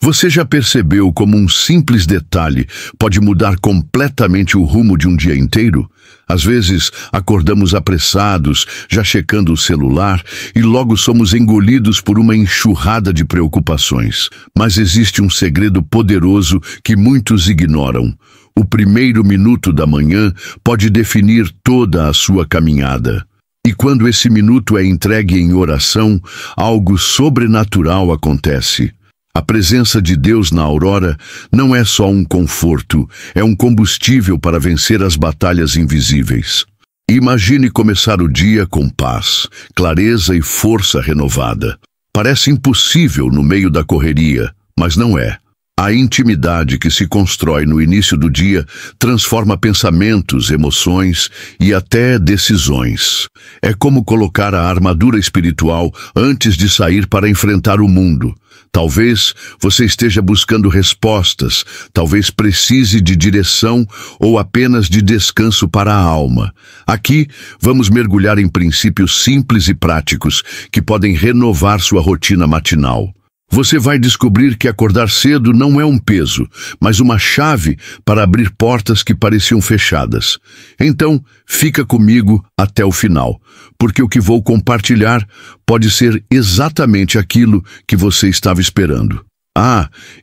Você já percebeu como um simples detalhe pode mudar completamente o rumo de um dia inteiro? Às vezes, acordamos apressados, já checando o celular, e logo somos engolidos por uma enxurrada de preocupações. Mas existe um segredo poderoso que muitos ignoram. O primeiro minuto da manhã pode definir toda a sua caminhada. E quando esse minuto é entregue em oração, algo sobrenatural acontece. A presença de Deus na aurora não é só um conforto, é um combustível para vencer as batalhas invisíveis. Imagine começar o dia com paz, clareza e força renovada. Parece impossível no meio da correria, mas não é. A intimidade que se constrói no início do dia transforma pensamentos, emoções e até decisões. É como colocar a armadura espiritual antes de sair para enfrentar o mundo. Talvez você esteja buscando respostas, talvez precise de direção ou apenas de descanso para a alma. Aqui, vamos mergulhar em princípios simples e práticos que podem renovar sua rotina matinal. Você vai descobrir que acordar cedo não é um peso, mas uma chave para abrir portas que pareciam fechadas. Então, fica comigo até o final, porque o que vou compartilhar pode ser exatamente aquilo que você estava esperando.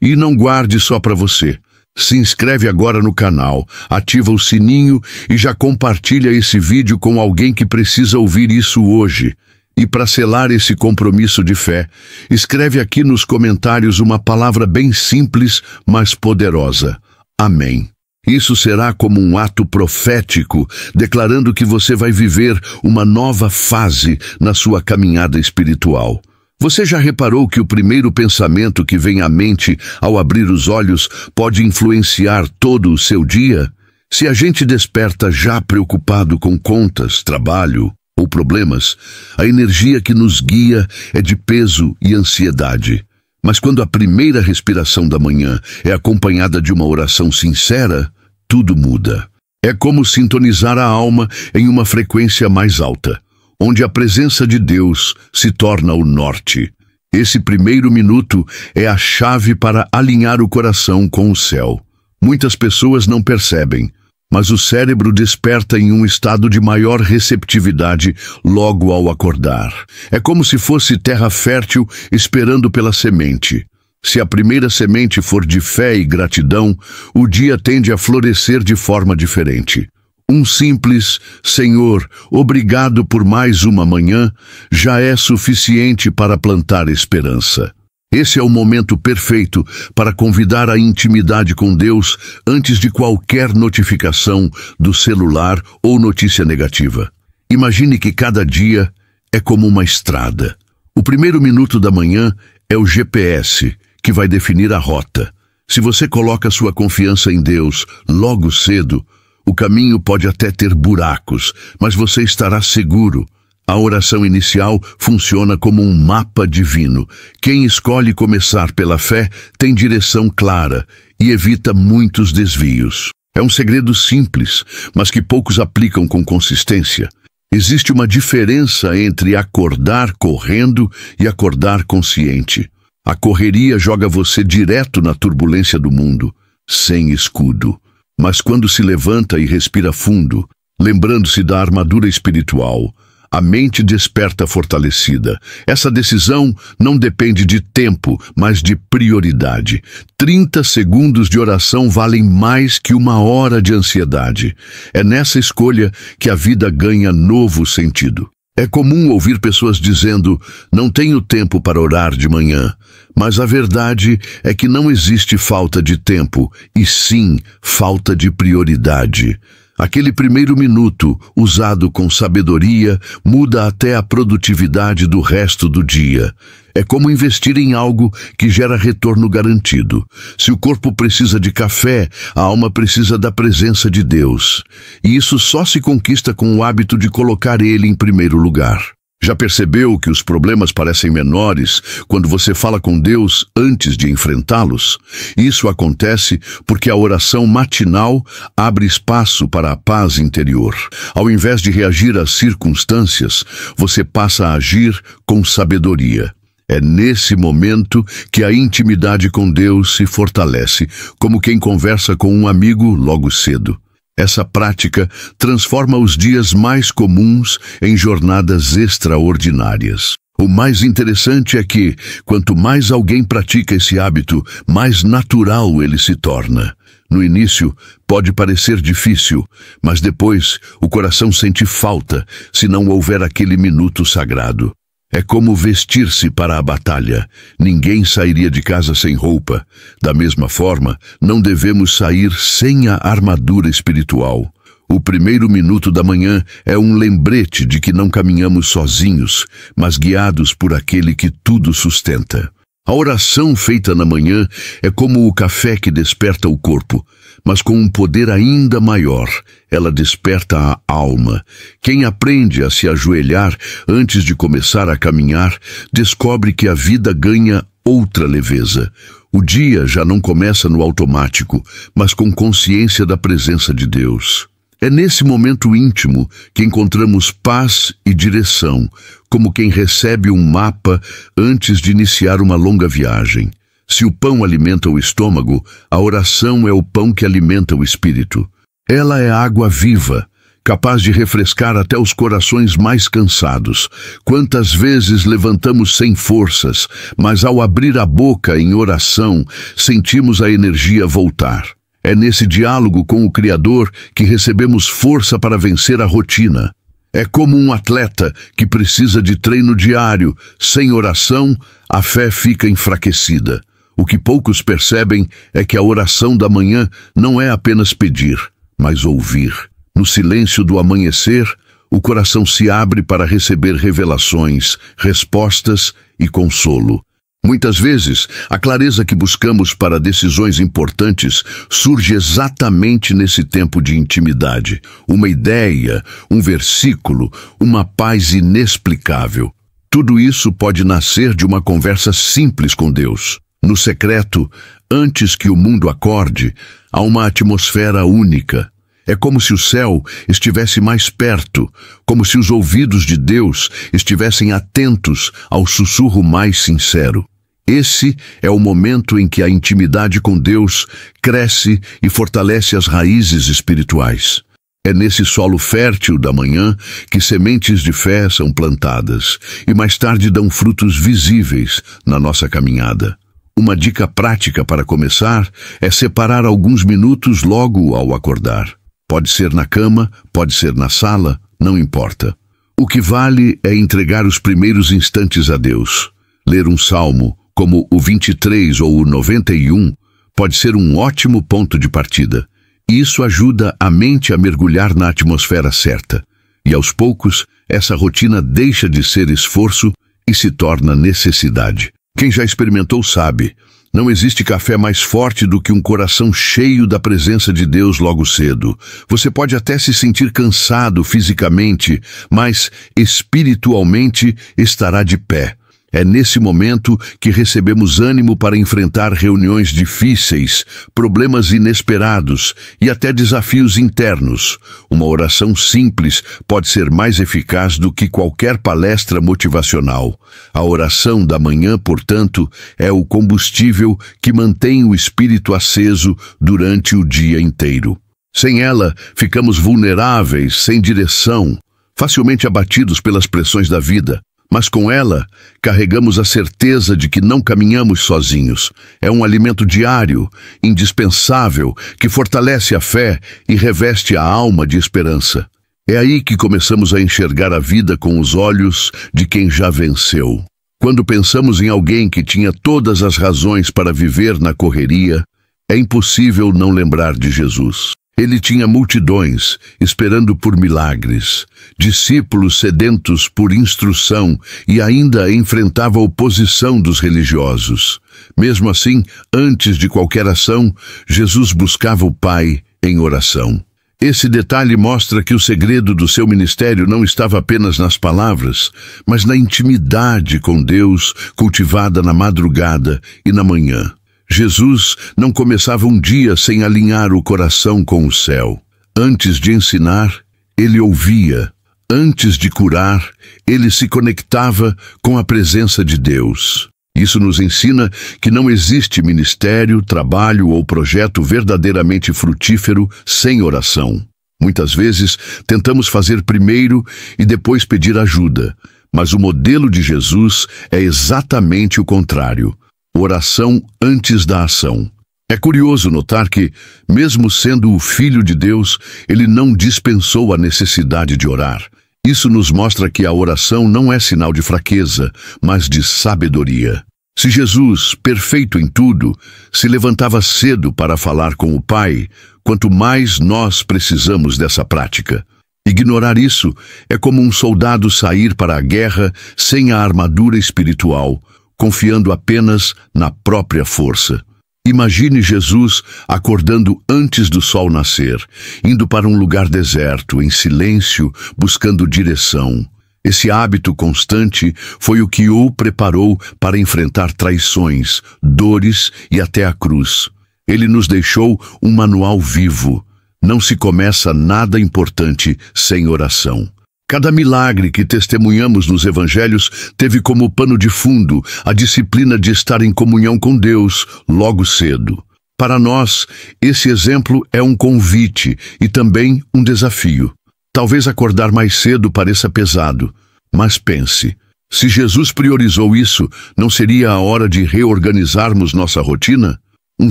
E não guarde só para você. Se inscreve agora no canal, ativa o sininho e já compartilha esse vídeo com alguém que precisa ouvir isso hoje. E para selar esse compromisso de fé, escreve aqui nos comentários uma palavra bem simples, mas poderosa. Amém. Isso será como um ato profético, declarando que você vai viver uma nova fase na sua caminhada espiritual. Você já reparou que o primeiro pensamento que vem à mente ao abrir os olhos pode influenciar todo o seu dia? Se a gente desperta já preocupado com contas, trabalho ou problemas, a energia que nos guia é de peso e ansiedade. Mas quando a primeira respiração da manhã é acompanhada de uma oração sincera, tudo muda. É como sintonizar a alma em uma frequência mais alta, onde a presença de Deus se torna o norte. Esse primeiro minuto é a chave para alinhar o coração com o céu. Muitas pessoas não percebem, mas o cérebro desperta em um estado de maior receptividade logo ao acordar. É como se fosse terra fértil esperando pela semente. Se a primeira semente for de fé e gratidão, o dia tende a florescer de forma diferente. Um simples "Senhor, obrigado por mais uma manhã" já é suficiente para plantar esperança. Esse é o momento perfeito para convidar a intimidade com Deus antes de qualquer notificação do celular ou notícia negativa. Imagine que cada dia é como uma estrada. O primeiro minuto da manhã é o GPS, que vai definir a rota. Se você coloca sua confiança em Deus logo cedo, o caminho pode até ter buracos, mas você estará seguro. A oração inicial funciona como um mapa divino. Quem escolhe começar pela fé tem direção clara e evita muitos desvios. É um segredo simples, mas que poucos aplicam com consistência. Existe uma diferença entre acordar correndo e acordar consciente. A correria joga você direto na turbulência do mundo, sem escudo. Mas quando se levanta e respira fundo, lembrando-se da armadura espiritual, a mente desperta fortalecida. Essa decisão não depende de tempo, mas de prioridade. 30 segundos de oração valem mais que 1 hora de ansiedade. É nessa escolha que a vida ganha novo sentido. É comum ouvir pessoas dizendo: "Não tenho tempo para orar de manhã." Mas a verdade é que não existe falta de tempo, e sim falta de prioridade. Aquele primeiro minuto, usado com sabedoria, muda até a produtividade do resto do dia. É como investir em algo que gera retorno garantido. Se o corpo precisa de café, a alma precisa da presença de Deus. E isso só se conquista com o hábito de colocar Ele em primeiro lugar. Já percebeu que os problemas parecem menores quando você fala com Deus antes de enfrentá-los? Isso acontece porque a oração matinal abre espaço para a paz interior. Ao invés de reagir às circunstâncias, você passa a agir com sabedoria. É nesse momento que a intimidade com Deus se fortalece, como quem conversa com um amigo logo cedo. Essa prática transforma os dias mais comuns em jornadas extraordinárias. O mais interessante é que, quanto mais alguém pratica esse hábito, mais natural ele se torna. No início, pode parecer difícil, mas depois o coração sente falta se não houver aquele minuto sagrado. É como vestir-se para a batalha. Ninguém sairia de casa sem roupa. Da mesma forma, não devemos sair sem a armadura espiritual. O primeiro minuto da manhã é um lembrete de que não caminhamos sozinhos, mas guiados por aquele que tudo sustenta. A oração feita na manhã é como o café que desperta o corpo, mas com um poder ainda maior. Ela desperta a alma. Quem aprende a se ajoelhar antes de começar a caminhar, descobre que a vida ganha outra leveza. O dia já não começa no automático, mas com consciência da presença de Deus. É nesse momento íntimo que encontramos paz e direção, como quem recebe um mapa antes de iniciar uma longa viagem. Se o pão alimenta o estômago, a oração é o pão que alimenta o espírito. Ela é água viva, capaz de refrescar até os corações mais cansados. Quantas vezes levantamos sem forças, mas ao abrir a boca em oração, sentimos a energia voltar. É nesse diálogo com o Criador que recebemos força para vencer a rotina. É como um atleta que precisa de treino diário. Sem oração, a fé fica enfraquecida. O que poucos percebem é que a oração da manhã não é apenas pedir, mas ouvir. No silêncio do amanhecer, o coração se abre para receber revelações, respostas e consolo. Muitas vezes, a clareza que buscamos para decisões importantes surge exatamente nesse tempo de intimidade. Uma ideia, um versículo, uma paz inexplicável. Tudo isso pode nascer de uma conversa simples com Deus. No secreto, antes que o mundo acorde, há uma atmosfera única. É como se o céu estivesse mais perto, como se os ouvidos de Deus estivessem atentos ao sussurro mais sincero. Esse é o momento em que a intimidade com Deus cresce e fortalece as raízes espirituais. É nesse solo fértil da manhã que sementes de fé são plantadas e mais tarde dão frutos visíveis na nossa caminhada. Uma dica prática para começar é separar alguns minutos logo ao acordar. Pode ser na cama, pode ser na sala, não importa. O que vale é entregar os primeiros instantes a Deus. Ler um salmo, como o 23 ou o 91, pode ser um ótimo ponto de partida. Isso ajuda a mente a mergulhar na atmosfera certa. E aos poucos, essa rotina deixa de ser esforço e se torna necessidade. Quem já experimentou sabe, não existe café mais forte do que um coração cheio da presença de Deus logo cedo. Você pode até se sentir cansado fisicamente, mas espiritualmente estará de pé. É nesse momento que recebemos ânimo para enfrentar reuniões difíceis, problemas inesperados e até desafios internos. Uma oração simples pode ser mais eficaz do que qualquer palestra motivacional. A oração da manhã, portanto, é o combustível que mantém o espírito aceso durante o dia inteiro. Sem ela, ficamos vulneráveis, sem direção, facilmente abatidos pelas pressões da vida. Mas com ela, carregamos a certeza de que não caminhamos sozinhos. É um alimento diário, indispensável, que fortalece a fé e reveste a alma de esperança. É aí que começamos a enxergar a vida com os olhos de quem já venceu. Quando pensamos em alguém que tinha todas as razões para viver na correria, é impossível não lembrar de Jesus. Ele tinha multidões esperando por milagres, discípulos sedentos por instrução e ainda enfrentava a oposição dos religiosos. Mesmo assim, antes de qualquer ação, Jesus buscava o Pai em oração. Esse detalhe mostra que o segredo do seu ministério não estava apenas nas palavras, mas na intimidade com Deus cultivada na madrugada e na manhã. Jesus não começava um dia sem alinhar o coração com o céu. Antes de ensinar, ele ouvia. Antes de curar, ele se conectava com a presença de Deus. Isso nos ensina que não existe ministério, trabalho ou projeto verdadeiramente frutífero sem oração. Muitas vezes, tentamos fazer primeiro e depois pedir ajuda, mas o modelo de Jesus é exatamente o contrário. Oração antes da ação. É curioso notar que, mesmo sendo o Filho de Deus, ele não dispensou a necessidade de orar. Isso nos mostra que a oração não é sinal de fraqueza, mas de sabedoria. Se Jesus, perfeito em tudo, se levantava cedo para falar com o Pai, quanto mais nós precisamos dessa prática. Ignorar isso é como um soldado sair para a guerra sem a armadura espiritual, confiando apenas na própria força. Imagine Jesus acordando antes do sol nascer, indo para um lugar deserto, em silêncio, buscando direção. Esse hábito constante foi o que o preparou para enfrentar traições, dores e até a cruz. Ele nos deixou um manual vivo. Não se começa nada importante sem oração. Cada milagre que testemunhamos nos evangelhos teve como pano de fundo a disciplina de estar em comunhão com Deus logo cedo. Para nós, esse exemplo é um convite e também um desafio. Talvez acordar mais cedo pareça pesado, mas pense, se Jesus priorizou isso, não seria a hora de reorganizarmos nossa rotina? Um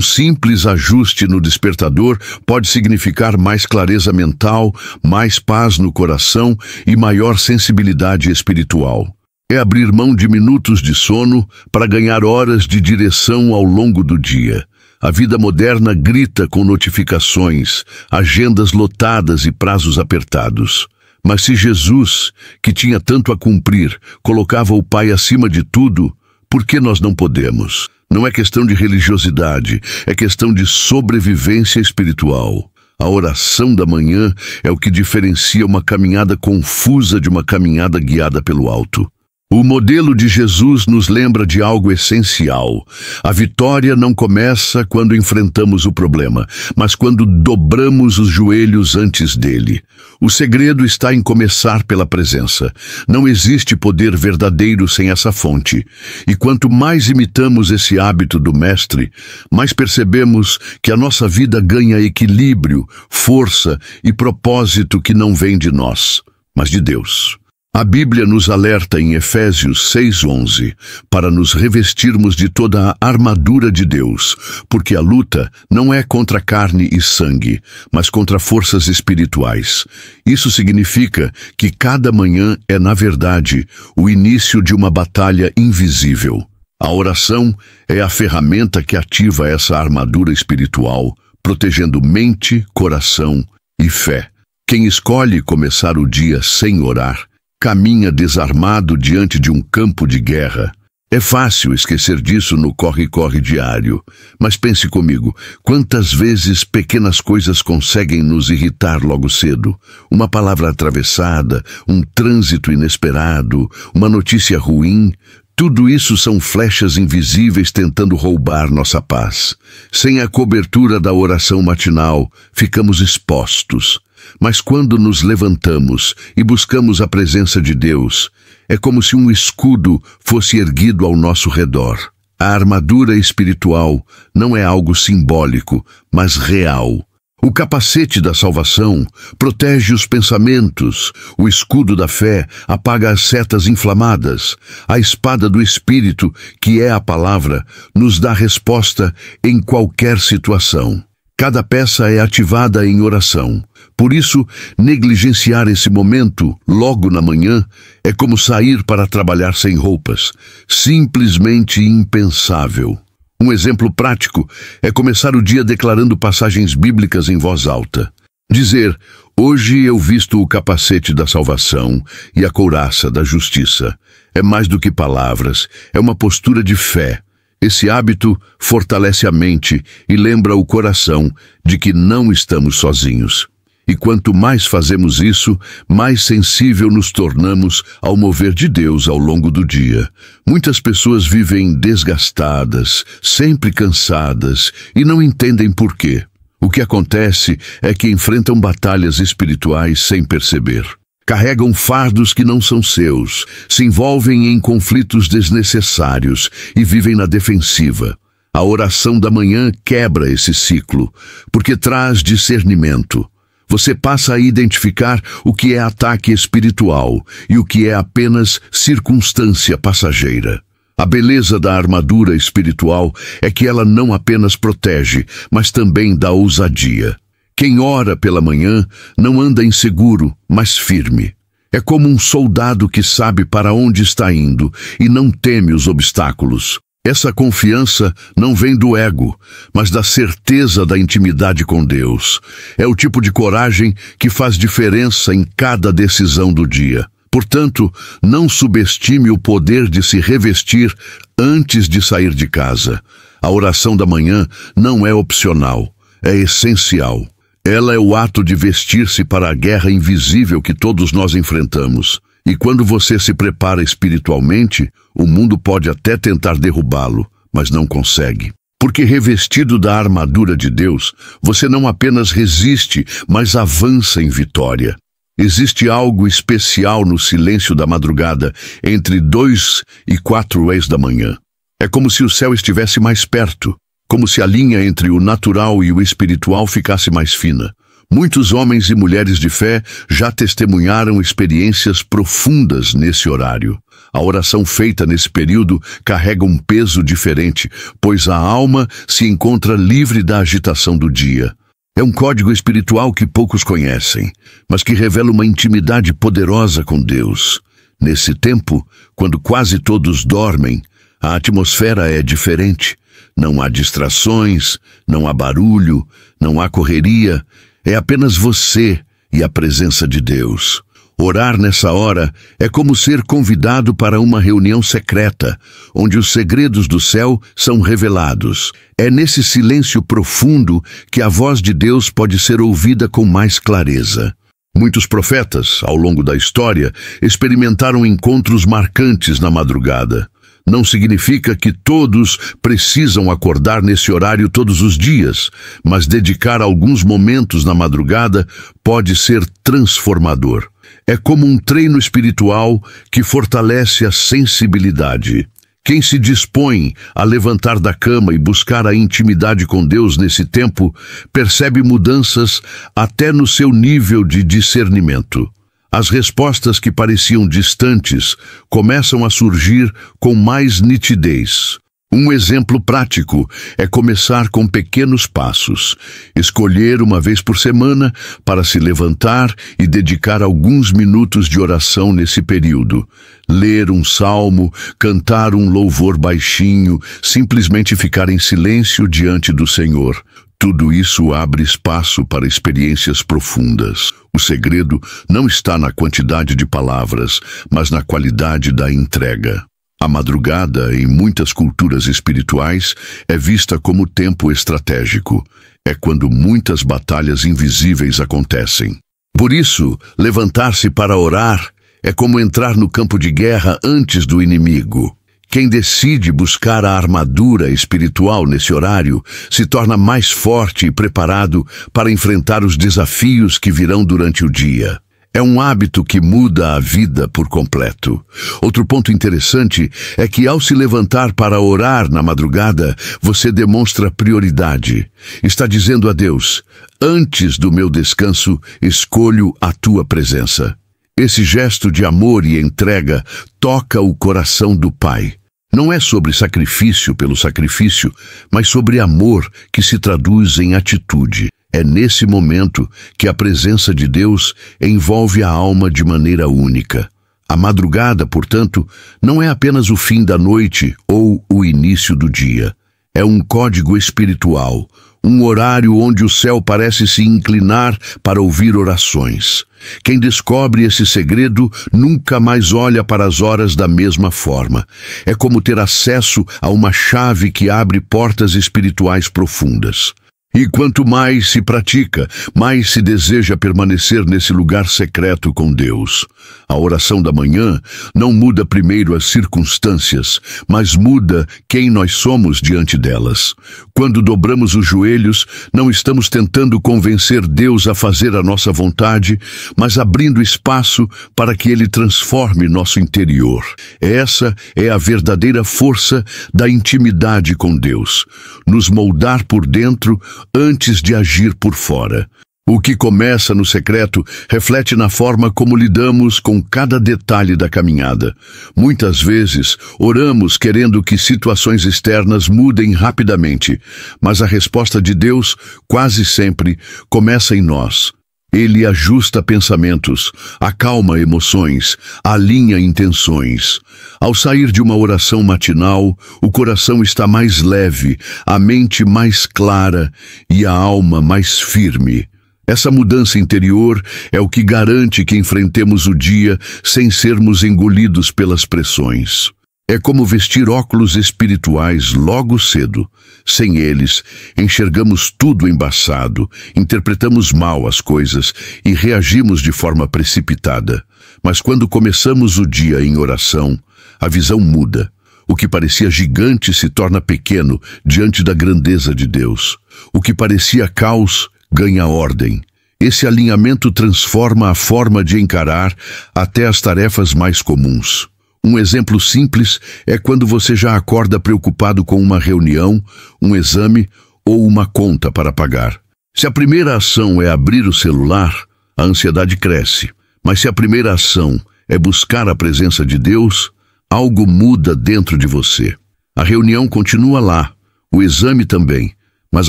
simples ajuste no despertador pode significar mais clareza mental, mais paz no coração e maior sensibilidade espiritual. É abrir mão de minutos de sono para ganhar horas de direção ao longo do dia. A vida moderna grita com notificações, agendas lotadas e prazos apertados. Mas se Jesus, que tinha tanto a cumprir, colocava o Pai acima de tudo, por que nós não podemos? Não é questão de religiosidade, é questão de sobrevivência espiritual. A oração da manhã é o que diferencia uma caminhada confusa de uma caminhada guiada pelo alto. O modelo de Jesus nos lembra de algo essencial. A vitória não começa quando enfrentamos o problema, mas quando dobramos os joelhos antes dele. O segredo está em começar pela presença. Não existe poder verdadeiro sem essa fonte. E quanto mais imitamos esse hábito do Mestre, mais percebemos que a nossa vida ganha equilíbrio, força e propósito que não vem de nós, mas de Deus. A Bíblia nos alerta em Efésios 6:11 para nos revestirmos de toda a armadura de Deus, porque a luta não é contra carne e sangue, mas contra forças espirituais. Isso significa que cada manhã é, na verdade, o início de uma batalha invisível. A oração é a ferramenta que ativa essa armadura espiritual, protegendo mente, coração e fé. Quem escolhe começar o dia sem orar, caminha desarmado diante de um campo de guerra. É fácil esquecer disso no corre-corre diário, mas pense comigo, quantas vezes pequenas coisas conseguem nos irritar logo cedo? Uma palavra atravessada, um trânsito inesperado, uma notícia ruim, tudo isso são flechas invisíveis tentando roubar nossa paz. Sem a cobertura da oração matinal, ficamos expostos. Mas quando nos levantamos e buscamos a presença de Deus, é como se um escudo fosse erguido ao nosso redor. A armadura espiritual não é algo simbólico, mas real. O capacete da salvação protege os pensamentos, o escudo da fé apaga as setas inflamadas, a espada do Espírito, que é a palavra, nos dá resposta em qualquer situação. Cada peça é ativada em oração. Por isso, negligenciar esse momento, logo na manhã, é como sair para trabalhar sem roupas. Simplesmente impensável. Um exemplo prático é começar o dia declarando passagens bíblicas em voz alta. Dizer, hoje eu visto o capacete da salvação e a couraça da justiça. É mais do que palavras, é uma postura de fé. Esse hábito fortalece a mente e lembra o coração de que não estamos sozinhos. E quanto mais fazemos isso, mais sensível nos tornamos ao mover de Deus ao longo do dia. Muitas pessoas vivem desgastadas, sempre cansadas e não entendem por quê. O que acontece é que enfrentam batalhas espirituais sem perceber. carregam fardos que não são seus, se envolvem em conflitos desnecessários e vivem na defensiva. A oração da manhã quebra esse ciclo, porque traz discernimento. Você passa a identificar o que é ataque espiritual e o que é apenas circunstância passageira. A beleza da armadura espiritual é que ela não apenas protege, mas também dá ousadia. Quem ora pela manhã não anda inseguro, mas firme. É como um soldado que sabe para onde está indo e não teme os obstáculos. Essa confiança não vem do ego, mas da certeza da intimidade com Deus. É o tipo de coragem que faz diferença em cada decisão do dia. Portanto, não subestime o poder de se revestir antes de sair de casa. A oração da manhã não é opcional, é essencial. Ela é o ato de vestir-se para a guerra invisível que todos nós enfrentamos. E quando você se prepara espiritualmente, o mundo pode até tentar derrubá-lo, mas não consegue. Porque revestido da armadura de Deus, você não apenas resiste, mas avança em vitória. Existe algo especial no silêncio da madrugada, entre 2 e 4 da manhã. É como se o céu estivesse mais perto, como se a linha entre o natural e o espiritual ficasse mais fina. Muitos homens e mulheres de fé já testemunharam experiências profundas nesse horário. A oração feita nesse período carrega um peso diferente, pois a alma se encontra livre da agitação do dia. É um código espiritual que poucos conhecem, mas que revela uma intimidade poderosa com Deus. Nesse tempo, quando quase todos dormem, a atmosfera é diferente. Não há distrações, não há barulho, não há correria. É apenas você e a presença de Deus. Orar nessa hora é como ser convidado para uma reunião secreta, onde os segredos do céu são revelados. É nesse silêncio profundo que a voz de Deus pode ser ouvida com mais clareza. Muitos profetas, ao longo da história, experimentaram encontros marcantes na madrugada. Não significa que todos precisam acordar nesse horário todos os dias, mas dedicar alguns momentos na madrugada pode ser transformador. É como um treino espiritual que fortalece a sensibilidade. Quem se dispõe a levantar da cama e buscar a intimidade com Deus nesse tempo, percebe mudanças até no seu nível de discernimento. As respostas que pareciam distantes começam a surgir com mais nitidez. Um exemplo prático é começar com pequenos passos. Escolher uma vez por semana para se levantar e dedicar alguns minutos de oração nesse período. Ler um salmo, cantar um louvor baixinho, simplesmente ficar em silêncio diante do Senhor. Tudo isso abre espaço para experiências profundas. O segredo não está na quantidade de palavras, mas na qualidade da entrega. A madrugada, em muitas culturas espirituais, é vista como tempo estratégico. É quando muitas batalhas invisíveis acontecem. Por isso, levantar-se para orar é como entrar no campo de guerra antes do inimigo. Quem decide buscar a armadura espiritual nesse horário se torna mais forte e preparado para enfrentar os desafios que virão durante o dia. É um hábito que muda a vida por completo. Outro ponto interessante é que ao se levantar para orar na madrugada, você demonstra prioridade. Está dizendo a Deus: antes do meu descanso, escolho a tua presença. Esse gesto de amor e entrega toca o coração do Pai. Não é sobre sacrifício pelo sacrifício, mas sobre amor que se traduz em atitude. É nesse momento que a presença de Deus envolve a alma de maneira única. A madrugada, portanto, não é apenas o fim da noite ou o início do dia. É um código espiritual, um horário onde o céu parece se inclinar para ouvir orações. Quem descobre esse segredo nunca mais olha para as horas da mesma forma. É como ter acesso a uma chave que abre portas espirituais profundas. E quanto mais se pratica, mais se deseja permanecer nesse lugar secreto com Deus. A oração da manhã não muda primeiro as circunstâncias, mas muda quem nós somos diante delas. Quando dobramos os joelhos, não estamos tentando convencer Deus a fazer a nossa vontade, mas abrindo espaço para que Ele transforme nosso interior. Essa é a verdadeira força da intimidade com Deus, nos moldar por dentro antes de agir por fora. O que começa no secreto reflete na forma como lidamos com cada detalhe da caminhada. Muitas vezes, oramos querendo que situações externas mudem rapidamente, mas a resposta de Deus, quase sempre, começa em nós. Ele ajusta pensamentos, acalma emoções, alinha intenções. Ao sair de uma oração matinal, o coração está mais leve, a mente mais clara e a alma mais firme. Essa mudança interior é o que garante que enfrentemos o dia sem sermos engolidos pelas pressões. É como vestir óculos espirituais logo cedo. Sem eles, enxergamos tudo embaçado, interpretamos mal as coisas e reagimos de forma precipitada. Mas quando começamos o dia em oração, a visão muda. O que parecia gigante se torna pequeno diante da grandeza de Deus. O que parecia caos ganha ordem. Esse alinhamento transforma a forma de encarar até as tarefas mais comuns. Um exemplo simples é quando você já acorda preocupado com uma reunião, um exame ou uma conta para pagar. Se a primeira ação é abrir o celular, a ansiedade cresce. Mas se a primeira ação é buscar a presença de Deus, algo muda dentro de você. A reunião continua lá, o exame também, mas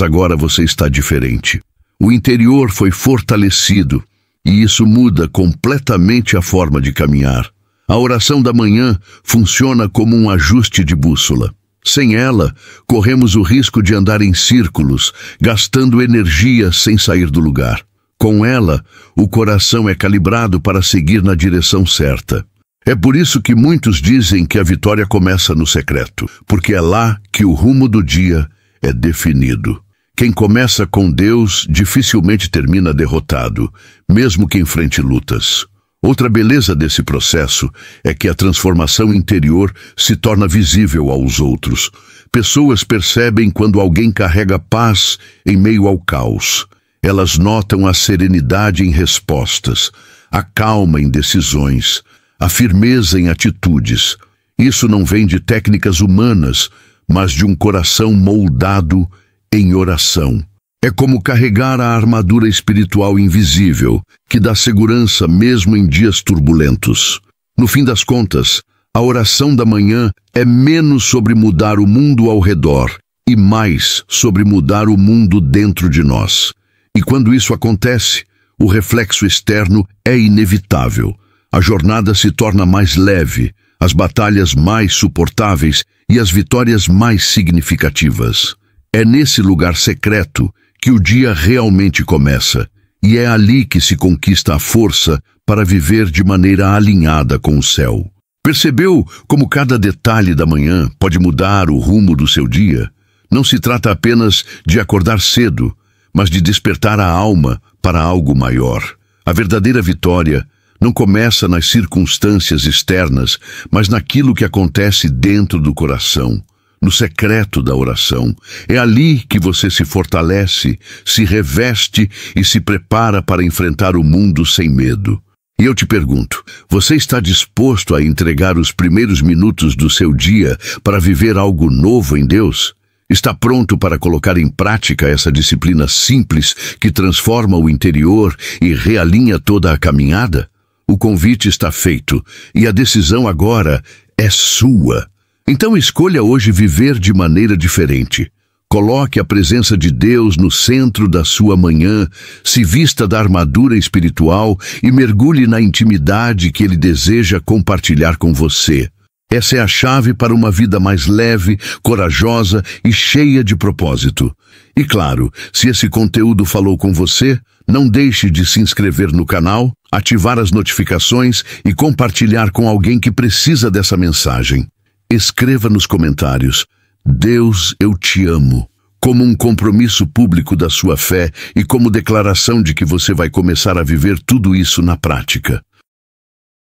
agora você está diferente. O interior foi fortalecido e isso muda completamente a forma de caminhar. A oração da manhã funciona como um ajuste de bússola. Sem ela, corremos o risco de andar em círculos, gastando energia sem sair do lugar. Com ela, o coração é calibrado para seguir na direção certa. É por isso que muitos dizem que a vitória começa no secreto, porque é lá que o rumo do dia é definido. Quem começa com Deus dificilmente termina derrotado, mesmo que enfrente lutas. Outra beleza desse processo é que a transformação interior se torna visível aos outros. Pessoas percebem quando alguém carrega paz em meio ao caos. Elas notam a serenidade em respostas, a calma em decisões, a firmeza em atitudes. Isso não vem de técnicas humanas, mas de um coração moldado em oração. É como carregar a armadura espiritual invisível, que dá segurança mesmo em dias turbulentos. No fim das contas, a oração da manhã é menos sobre mudar o mundo ao redor e mais sobre mudar o mundo dentro de nós. E quando isso acontece, o reflexo externo é inevitável. A jornada se torna mais leve, as batalhas mais suportáveis e as vitórias mais significativas. É nesse lugar secreto que o dia realmente começa, e é ali que se conquista a força para viver de maneira alinhada com o céu. Percebeu como cada detalhe da manhã pode mudar o rumo do seu dia? Não se trata apenas de acordar cedo, mas de despertar a alma para algo maior. A verdadeira vitória não começa nas circunstâncias externas, mas naquilo que acontece dentro do coração. No secreto da oração. É ali que você se fortalece, se reveste e se prepara para enfrentar o mundo sem medo. E eu te pergunto, você está disposto a entregar os primeiros minutos do seu dia para viver algo novo em Deus? Está pronto para colocar em prática essa disciplina simples que transforma o interior e realinha toda a caminhada? O convite está feito e a decisão agora é sua. Então escolha hoje viver de maneira diferente. Coloque a presença de Deus no centro da sua manhã, se vista da armadura espiritual e mergulhe na intimidade que Ele deseja compartilhar com você. Essa é a chave para uma vida mais leve, corajosa e cheia de propósito. E claro, se esse conteúdo falou com você, não deixe de se inscrever no canal, ativar as notificações e compartilhar com alguém que precisa dessa mensagem. Escreva nos comentários, Deus, eu te amo, como um compromisso público da sua fé e como declaração de que você vai começar a viver tudo isso na prática.